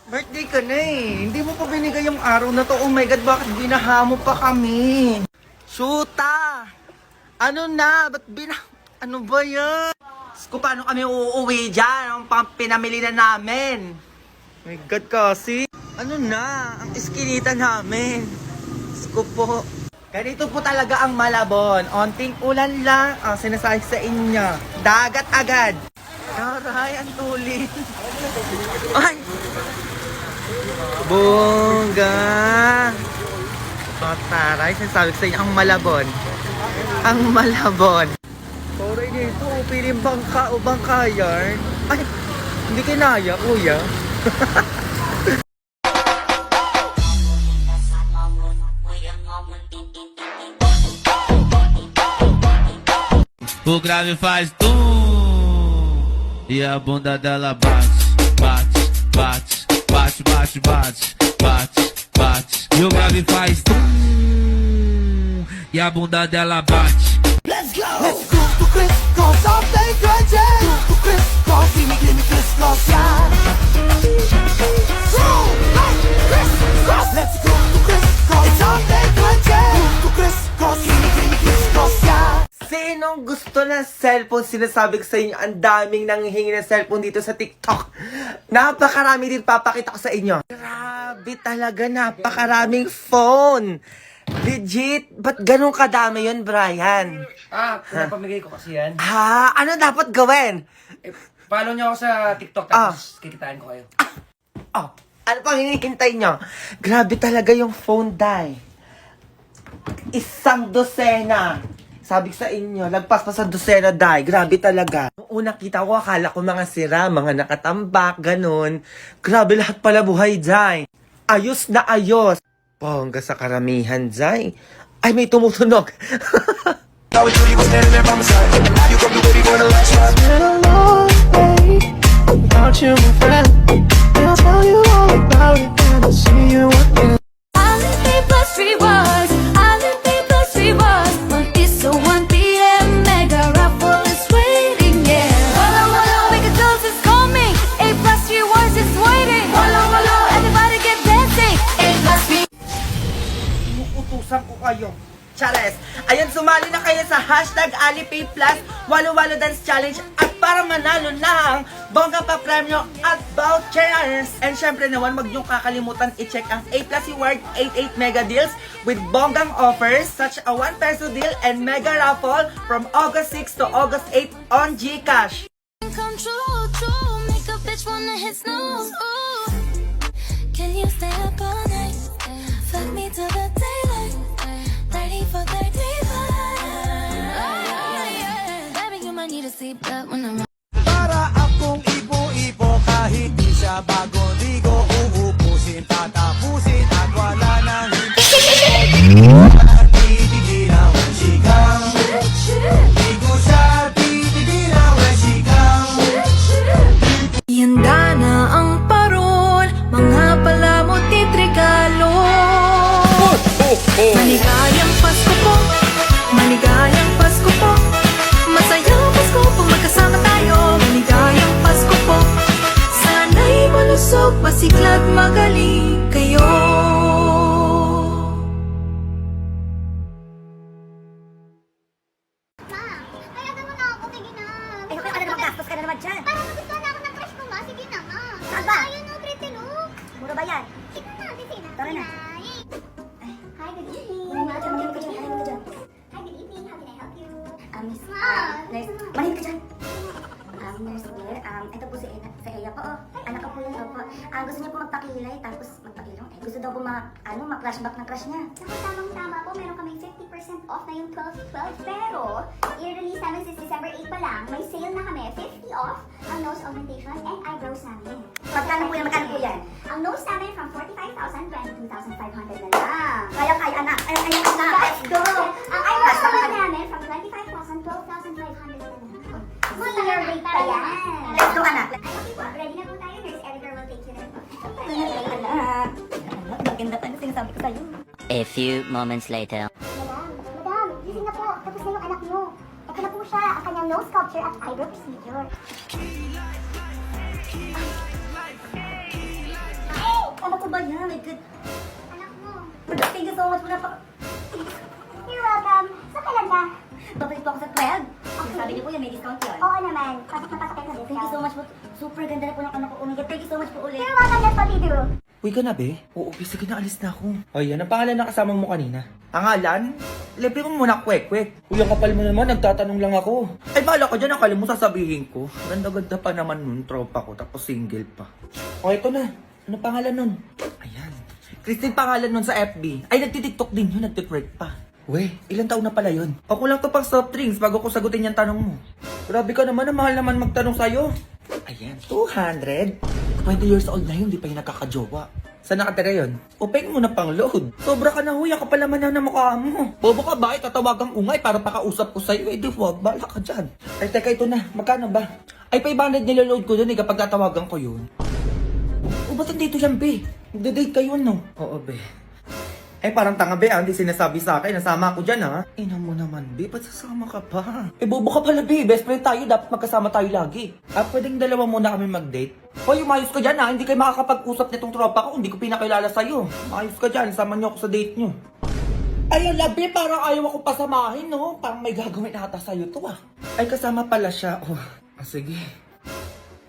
Birthday ka na eh. Hindi mo pa binigay yung araw na to. Oh my God, bakit binahamo pa kami? Shoota! Ano na? Ba't Ano ba yan? Kung paano kami uuwi dyan? Ang pinamili na namin. My God kasi. Ano na? Ang iskinita namin. Sko po. Ganito po talaga ang Malabon. Onting ulan lang ang sinasabi sa inyo. Dagat agad. Aray, ang tulit. Ay! Bongga! Taray, sinasabi ko sa inyo, ang Malabon. Ang Malabon. Sorry dito, piling bangka o bangka yarn. Ay, hindi kinaya, kuya. O grave faz tum e a bunda dela bate, bate, bate, bate, bate, bate, bate, bate. E o grave faz tum e a bunda dela bate. Let's go! Let's go to Crisco's Update Gadget! Go to Crisco's, gimme Crisco's, yeah! So, hey, Crisco's! Let's go to Crisco's Update Gadget! Go to Crisco's, gimme Crisco's, yeah! Sinong gusto ng cellphone? Sinasabi ko sa inyo, ang daming nanghihingi ng cellphone dito sa TikTok. Napakarami din papakita ko sa inyo. Grabe talaga, napakaraming phone. Legit, ba't ganun kadami yun, Brian? Pinapamigay ko kasi yan. Ano dapat gawin? Follow nyo ako sa TikTok tapos kikitain ko kayo. Ano pang hinihintay nyo? Grabe talaga yung phone, Day. 1 dosena. Sabi ko sa inyo, lagpas pa sa dosena, Day. Grabe talaga. Nung una kita ko, akala ko mga sira, mga nakatambak, ganun. Grabe lahat pala buhay, Day. Ayos na ayos. Bongga sa karamihan, Day. Ay, may tumutunog. Now it's really standing there by my side. You come to baby for the last ride. It's been a long day without you, my friend. I'll tell you all about it when I see you again. Alipay plus rewards, Alipay plus rewards. Mag-isa 1 p.m. Mega raffle is waiting, yeah. Wala wala, mega deals is coming. A plus rewards is waiting. Wala wala, everybody get dancing. A plus rewards. Inuutusan ko kayo. Chares! Ayan, sumali na kayo sa hashtag Alipay Plus Walo-Walo Dance Challenge at para manalo ng bongga pa premyo at vouchers! And syempre naman, wag niyong kakalimutan i-check ang A Plus Reward 88 Mega Deals with bonggang offers such a 1 peso deal and mega raffle from August 6 to August 8 on GCash. Come true, true. Make a bitch wanna hit snooze. Ooh. Can you stay up all night? Fuck me to the daylight. 30 for 35. Baby, you might need a seatbelt when I'm Para akong ipo-ipo kahit di siya bagong ligo. Uubusin, tatapusin at wala nang titigil ang sigang. Di ko siya titigil ang sigang. Ihanda na ang parol, mga palamot at regalo. Maligayang Pasko po, maligayang Pasko po. Masayang Pasko pag magkasama tayo. Maligayang Pasko po. Sana'y malusog, masiklat, magaling kayo. Ayagan mo na ako, sige na. Eh, ano naman gastos ka na naman dyan? Parang nagustuhan na ako ng crush ko, ma. Sige na, ma. Saan ba? Ayun, no, pretty look. Mura ba yan? Sige na, sige na. Tara na. Hi, good evening. Manahimik ka dyan, manahimik ka dyan. Hi, good evening. How can I help you? Miss, Ah. nurse, manahimik ka dyan. Nurse dear, ito po si Eya po, oh. Anak ko po yun, opo. Gusto niya po magpakilay, tapos magpakilong. Gusto daw po ma-flashback ng crush niya. Naku, tamang-tama po. Meron kaming 50% off na yung 12-12. Pero, i-release namin since December 8 pa lang. May sale na kami. 50 off ang nose augmentation and eyebrows namin. Magkano po yan, magkano po yan? Ang nose namin from 45,000 to 22,500 na lang. Kaya, anak. Ay, anak. Let's go. Ang eyebrows naman namin from 25,000 to 12,500 na lang. Senior rate pa yan. Let's go, anak. Ay, okay po. Ready na po tayo. Nurse Erica will take you na po. Anak. Maganda pa na sinasabi ko sa'yo. A few moments later. Madam, gising na po. Tapos na yung anak niyo. Ito na po siya, ang kanyang nose sculpture at eyebrow procedure. ba yan? My God. Anak mo. Thank you so much po na You're welcome. So, kailan ba? Babalik po ako sa 12. Sabi niyo po yan, may discount yun. Oo naman. Pasok na pasok kayo sa Thank you so discount. much po. Super ganda na po ng anak ko. Oh my God, thank you so much po ulit. You're welcome. Let's continue. Uy ka na, be? Oo, be. Sige na, alis na ako. Ay, yan ang pangalan na kasama mo kanina. Pangalan? Libre mo muna, kwek-kwek. Uy, ang kapal mo naman, nagtatanong lang ako. Ay, bahala ka dyan, akala mo sasabihin ko. Ganda-ganda pa naman nun, tropa ko, tapos single pa. O, ito na. Ano pangalan nun? Ayan. Christine pangalan nun sa FB. Ay, nagtitiktok din yun, nagtitwerk pa. Weh, ilang taon na pala yun? Ako lang to pang soft drinks bago ko sagutin yung tanong mo. Grabe ka naman, ang mahal naman magtanong sa'yo. Ayan, 200? 20 years old na yun, di pa yung nakakajowa. Saan nakatira yun? Upeng mo na pang load. Sobra ka na huya, kapal naman na mukha mo. Bobo ka ba? Tatawagang ungay para pakausap ko sa'yo. Eh di wag, bala ka dyan. Ay teka, ito na. Magkano ba? Ay 500 niloload ko dun eh kapag tatawagan ko yun. O ba't dito yan, be? Nagda-date kayo, no? Oo, be. Eh, parang tanga, be, hindi sinasabi sa akin. Nasama ako dyan, ha? Ina mo naman, be. Ba't sasama ka pa? Eh, bobo ka pala, be. Best friend tayo. Dapat magkasama tayo lagi. Pwedeng dalawa muna kami mag-date? Hoy, umayos ka dyan, ha? Hindi kayo makakapag-usap nitong tropa ko. Hindi ko pinakilala sa'yo. Umayos ka dyan. Sama niyo ako sa date niyo. Ay, labi. Parang ayaw ako pasamahin, no? Parang may gagawin ata sa'yo to, ah. Ay, kasama pala siya. Oh, sige.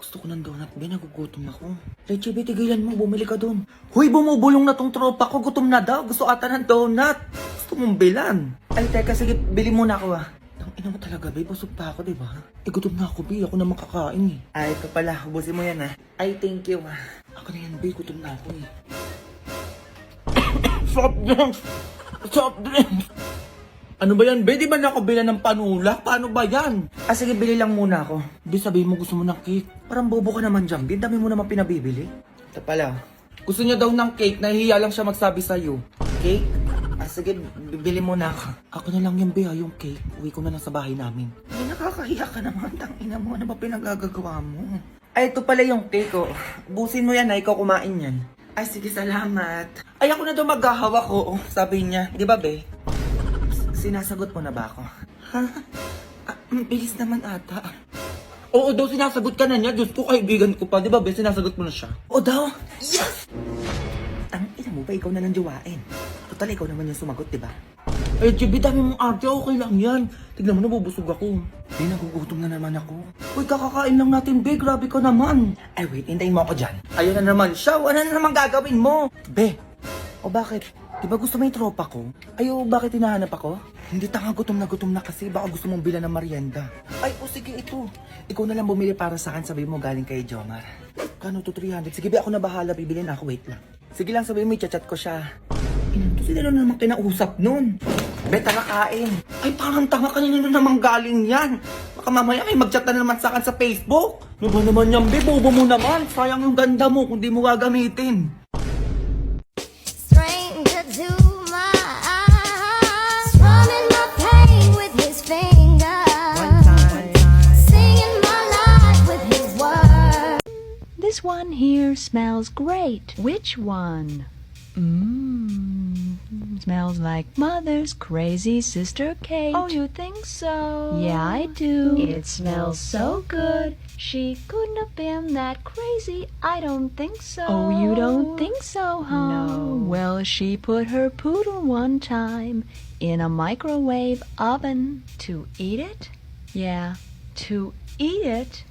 Gusto ko ng donut, be. Nagugutom ako. Leche, be, tigilan mo. Bumili ka dun. Huy, bumubulong na tong tropa ko. Gutom na daw. Gusto ata ng donut. Gusto mong bilan. Ay, teka, sige. Bili muna ako, ah. Ina mo talaga, be. Busog pa ako, diba? Gutom na ako, be. Ako na makakain, eh. Ay, ito pala. Ubusin mo yan, ah. Ay, thank you, ah. Ako na yan, be. Gutom na ako, eh. Soft drinks! Soft drinks! Ano ba yan, be? Di ba nakabila ng panula? Paano ba yan? Sige, bili lang muna ako. Be, sabihin mo gusto mo ng cake. Parang bobo ka naman dyan, be. Dami mo naman pinabibili. Ito pala. Gusto niya daw ng cake. Nahihiya lang siya magsabi sa'yo. Cake? Sige, bibili muna ako. Ako na lang yung be, yung cake. Uwi ko na lang sa bahay namin. Ay, nakakahiya ka naman. Tangina mo, ano ba pinagagagawa mo? Ay, ito pala yung cake, oh. Busin mo yan, na ikaw kumain yan. Ay, sige, salamat. Ay, ako na daw maghahawak ko. Oh, sabi niya. Di ba, be? Sinasagot mo na ba ako? Ha? Bilis naman ata. Oo daw, sinasagot ka na niya. Diyos ko, kaibigan ko pa. Di ba, be? Sinasagot mo na siya. Oo daw? Yes! Ang ina mo ba, ikaw na lang jowain. Total, ikaw naman yung sumagot, di ba? Eh, GB, dami mong ate. Okay lang yan. Tignan mo, nabubusog ako. Be, nagugutom na naman ako. Uy, kakakain lang natin, be. Grabe ka naman. Ay, wait. Hintayin mo ako dyan. Ayun na naman siya. Ano na naman gagawin mo? Be, o bakit? Di ba gusto mo yung tropa ko? Ayo, bakit hinahanap ako? Hindi, tanga, gutom na kasi. Baka gusto mong bilan ng merienda. Ay, sige, ito. Ikaw na lang bumili para sa akin. Sabi mo galing kay Jomar. Kano to 300? Sige, be, ako na bahala. Bibili na ako. Wait lang. Sige lang, sabi mo, i-chat ko siya. Ito sila na naman kinausap nun. Be, tara kain. Ay, parang tanga, kanina na naman galing yan. Baka mamaya may mag-chat na naman sa akin sa Facebook. Ano ba naman yan, be? Bobo mo naman. Sayang yung ganda mo kung di mo gagamitin. Stranger to my eyes, running my pain with his fingers, singing my life with his words. This one here smells great. Which one? Smells like Mother's crazy sister Kate. Oh, you think so? Yeah, I do. It smells so good. She couldn't have been that crazy. I don't think so. Oh, you don't think so, huh? No. Well, she put her poodle one time in a microwave oven to eat it. Yeah, to eat it.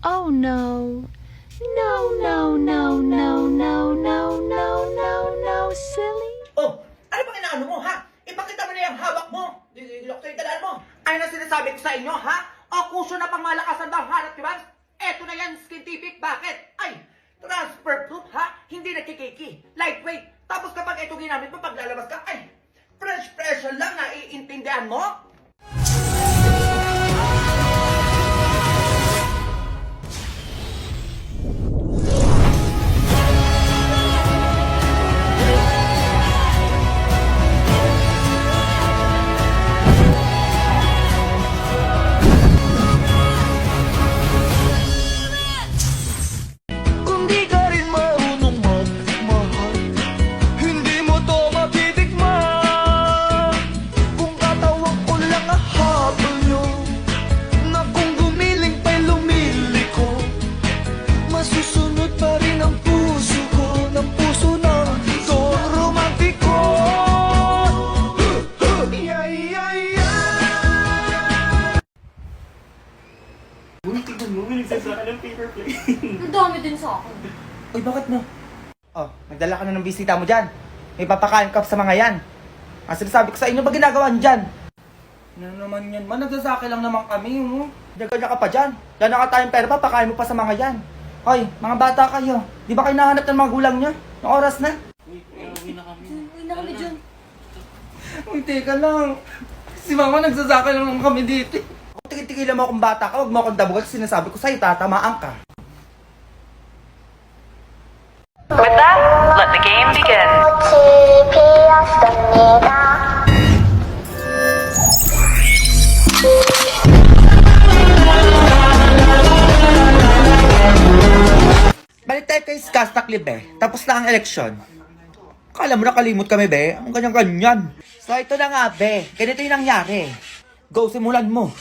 Oh, no. No, no, no, no, no, no, no, no, no, silly. Oh, ano bang inaano mo, ha? Ipakita mo na yung hawak mo. Dilok sa italaan mo. Ay na sinasabi ko sa inyo, ha? O, kusyo na pang malakasan daw, hanap, diba? Eto na yan, scientific. Bakit? Ay, transfer proof, ha? Hindi nakikiki. Lightweight. Tapos kapag ito ginamit mo, paglalabas ka, ay, fresh lang, naiintindihan mo? Hindi mo to matitikman. Kung tatawag ulit Oh, nagdala ka na ng bisita mo dyan. May papakain ka sa mga yan. Ang sinasabi ko sa inyo, ba ginagawa niyo dyan? Ano naman yan, man? Nagsasaki lang naman kami, oh. Jaga ka pa dyan. Yan na ka tayong pera, papakain mo pa sa mga yan. Hoy, mga bata kayo. Di ba kayo nahanap ng mga gulang niyo? Ng oras na? Uwi na kami dyan. Uy, teka lang. Si mama nagsasaka lang naman kami dito. Tigil-tigilan mo akong bata ka, huwag mo akong dabugal. Sinasabi ko sa'yo, tatamaan ka. With that, let the game begin. Balik tayo kay Skastak Libe. Tapos na ang eleksyon. Kala mo nakalimot kami, be? Ang ganyan-ganyan. So, ito na nga, be. Ganito yung nangyari. Go, simulan mo.